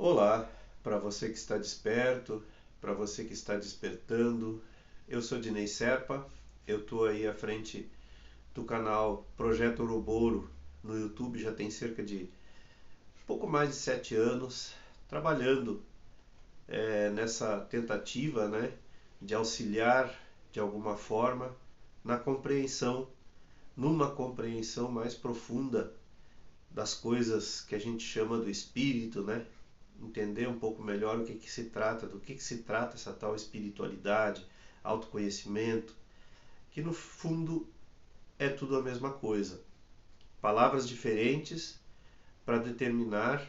Olá, para você que está desperto, para você que está despertando. Eu sou Dinei Serpa, eu estou aí à frente do canal Projeto Ouroboro no YouTube, já tem cerca de pouco mais de 7 anos, trabalhando nessa tentativa, né, de auxiliar de alguma forma na compreensão, numa compreensão mais profunda das coisas que a gente chama do espírito, né? Entender um pouco melhor o que se trata, do que se trata essa tal espiritualidade, autoconhecimento, que no fundo é tudo a mesma coisa. Palavras diferentes para determinar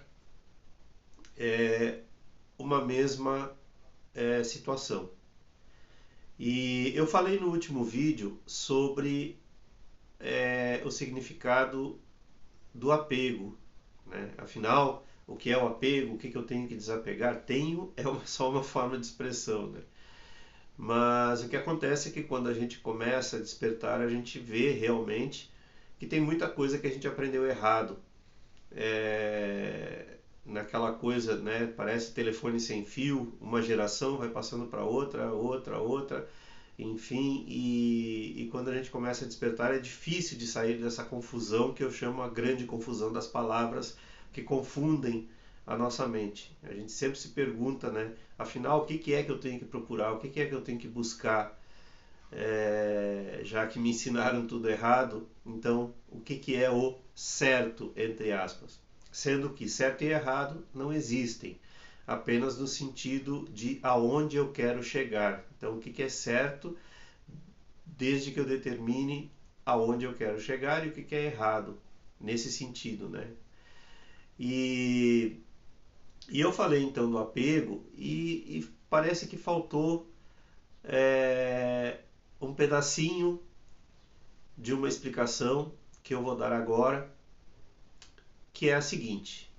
uma mesma situação. E eu falei no último vídeo sobre o significado do apego, né? Afinal, o que é o apego? O que eu tenho que desapegar? Tenho é só uma forma de expressão, né? Mas o que acontece é que quando a gente começa a despertar, a gente vê realmente que tem muita coisa que a gente aprendeu errado. Naquela coisa, né? Parece telefone sem fio, uma geração vai passando para outra, enfim, e quando a gente começa a despertar é difícil de sair dessa confusão que eu chamo a grande confusão das palavras que confundem a nossa mente. A gente sempre se pergunta, né? Afinal, o que é que eu tenho que procurar? O que é que eu tenho que buscar? Já que me ensinaram tudo errado, então o que é o certo, entre aspas? Sendo que certo e errado não existem, apenas no sentido de aonde eu quero chegar. Então, o que é certo, desde que eu determine aonde eu quero chegar, e o que é errado, nesse sentido, né? E, e eu falei então do apego, e parece que faltou um pedacinho de uma explicação que eu vou dar agora, que é a seguinte.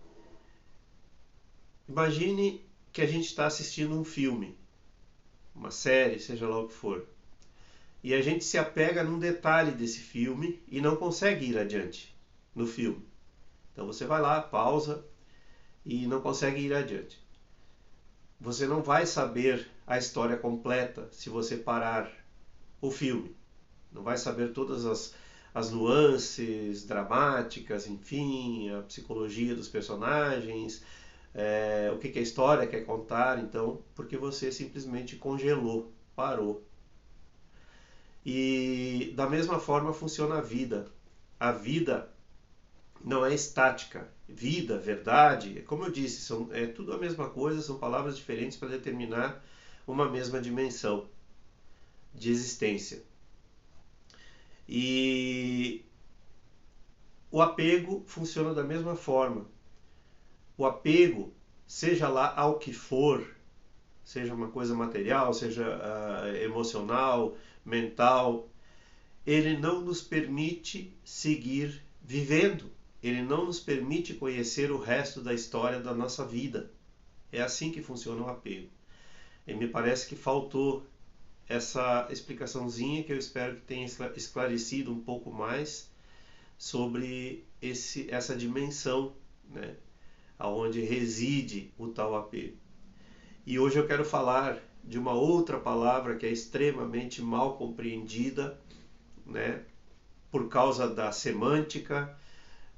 Imagine que a gente está assistindo um filme, uma série, seja lá o que for, e a gente se apega num detalhe desse filme e não consegue ir adiante no filme. Então você vai lá, pausa e não consegue ir adiante. Você não vai saber a história completa se você parar o filme. Não vai saber todas as nuances dramáticas, enfim, a psicologia dos personagens, o que a história quer contar, então, porque você simplesmente congelou, parou. E da mesma forma funciona a vida. A vida não é estática. Vida, verdade, como eu disse, é tudo a mesma coisa, são palavras diferentes para determinar uma mesma dimensão de existência. E o apego funciona da mesma forma. O apego, seja lá ao que for, seja uma coisa material, seja emocional, mental, ele não nos permite seguir vivendo. Ele não nos permite conhecer o resto da história da nossa vida. É assim que funciona o apego. E me parece que faltou essa explicaçãozinha que eu espero que tenha esclarecido um pouco mais sobre essa dimensão, né, aonde reside o tal apego. E hoje eu quero falar de uma outra palavra que é extremamente mal compreendida, né, por causa da semântica,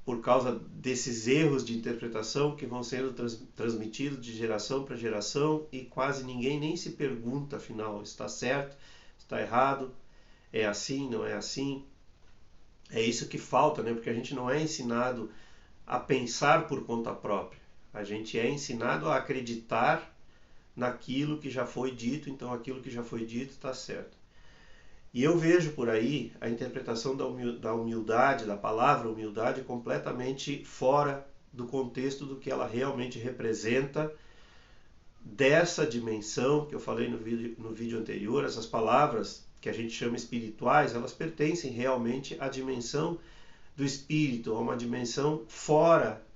por causa desses erros de interpretação que vão sendo transmitidos de geração para geração e quase ninguém nem se pergunta, afinal, está certo, está errado, é assim, não é assim. É isso que falta, né? Porque a gente não é ensinado a pensar por conta própria. A gente é ensinado a acreditar naquilo que já foi dito, então aquilo que já foi dito está certo. E eu vejo por aí a interpretação da humildade, da palavra humildade, completamente fora do contexto do que ela realmente representa, dessa dimensão que eu falei no vídeo anterior. Essas palavras que a gente chama espirituais, elas pertencem realmente à dimensão do espírito, a uma dimensão fora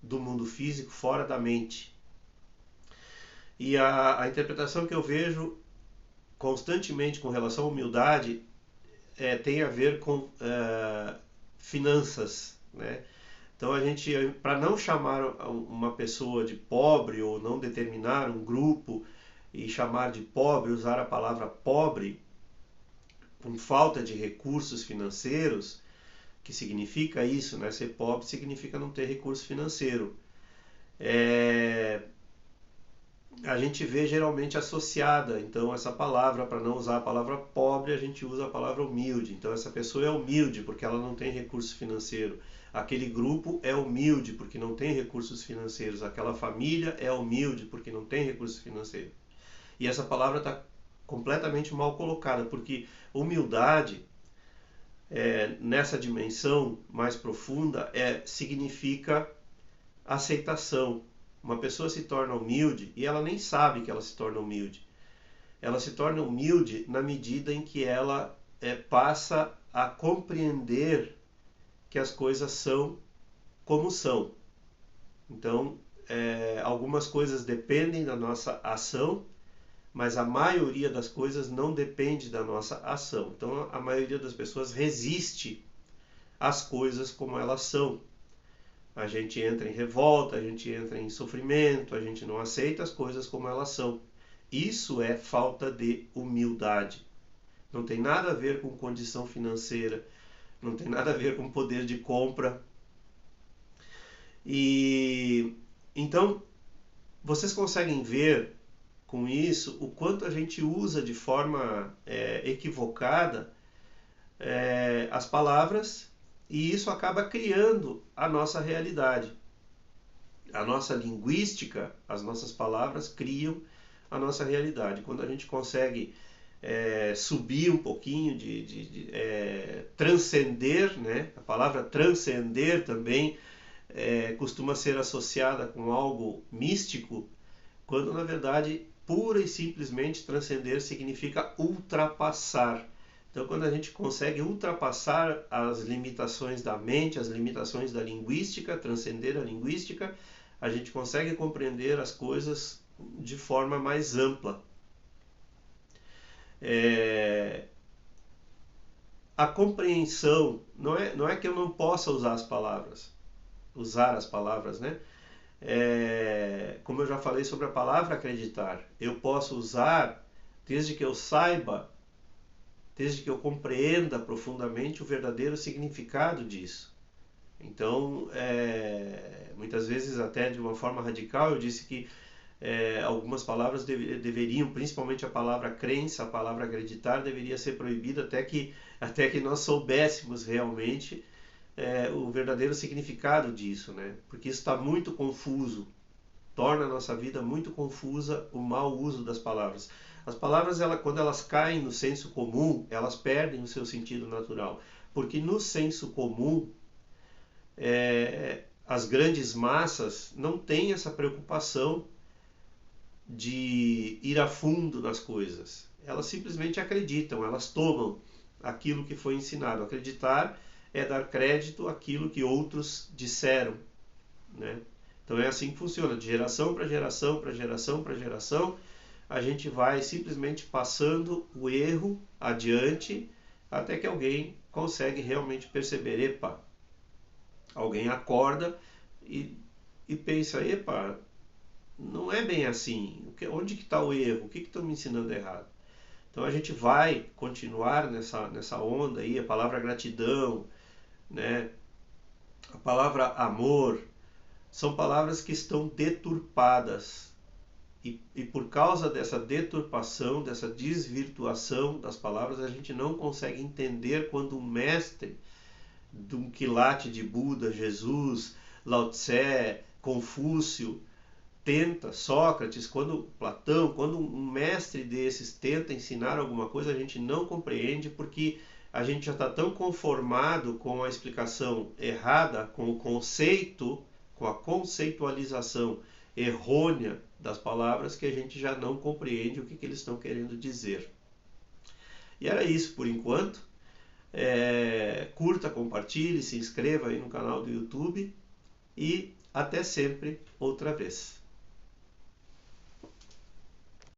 do mundo físico, fora da mente. E a interpretação que eu vejo constantemente com relação à humildade tem a ver com finanças, né? Então a gente, para não chamar uma pessoa de pobre ou não determinar um grupo e chamar de pobre, usar a palavra pobre com falta de recursos financeiros, que significa isso, né? Ser pobre significa não ter recurso financeiro. A gente vê geralmente associada, então essa palavra, para não usar a palavra pobre, a gente usa a palavra humilde. Então essa pessoa é humilde porque ela não tem recurso financeiro. Aquele grupo é humilde porque não tem recursos financeiros. Aquela família é humilde porque não tem recursos financeiros. E essa palavra está completamente mal colocada, porque humildade, nessa dimensão mais profunda, significa aceitação. Uma pessoa se torna humilde e ela nem sabe que ela se torna humilde. Ela se torna humilde na medida em que ela passa a compreender que as coisas são como são. Então, algumas coisas dependem da nossa ação, mas a maioria das coisas não depende da nossa ação. Então, a maioria das pessoas resiste às coisas como elas são. A gente entra em revolta, a gente entra em sofrimento, a gente não aceita as coisas como elas são. Isso é falta de humildade. Não tem nada a ver com condição financeira, não tem nada a ver com poder de compra. E então, vocês conseguem ver com isso o quanto a gente usa de forma equivocada as palavras, e isso acaba criando a nossa realidade. A nossa linguística, as nossas palavras criam a nossa realidade. Quando a gente consegue subir um pouquinho, transcender, né? A palavra transcender também costuma ser associada com algo místico, quando na verdade pura e simplesmente transcender significa ultrapassar. Então, quando a gente consegue ultrapassar as limitações da mente, as limitações da linguística, transcender a linguística, a gente consegue compreender as coisas de forma mais ampla. A compreensão não é que eu não possa usar as palavras, né? Como eu já falei sobre a palavra acreditar, eu posso usar desde que eu saiba, desde que eu compreenda profundamente o verdadeiro significado disso. Então, muitas vezes até de uma forma radical, eu disse que algumas palavras deveriam, principalmente a palavra crença, a palavra acreditar, deveria ser proibida até que nós soubéssemos realmente o verdadeiro significado disso, né? Porque isso está muito confuso, torna a nossa vida muito confusa o mau uso das palavras. As palavras, quando elas caem no senso comum, elas perdem o seu sentido natural, porque no senso comum, as grandes massas não têm essa preocupação de ir a fundo nas coisas. Elas simplesmente acreditam, elas tomam aquilo que foi ensinado. Acreditar é dar crédito àquilo que outros disseram, né? Então é assim que funciona, de geração para geração, para geração para geração, a gente vai simplesmente passando o erro adiante até que alguém consegue realmente perceber, epa, alguém acorda e pensa, epa, não é bem assim, onde que está o erro, o que estão me ensinando errado? Então a gente vai continuar nessa onda aí, a palavra gratidão, né? A palavra amor, são palavras que estão deturpadas. E por causa dessa deturpação, dessa desvirtuação das palavras, a gente não consegue entender quando um mestre de um quilate de Buda, Jesus, Lao Tse, Confúcio, Sócrates, Platão, quando um mestre desses tenta ensinar alguma coisa, a gente não compreende porque a gente já está tão conformado com a explicação errada, com o conceito, com a conceitualização errônea das palavras, que a gente já não compreende o que eles estão querendo dizer. E era isso por enquanto. Curta, compartilhe, se inscreva aí no canal do YouTube e até sempre outra vez.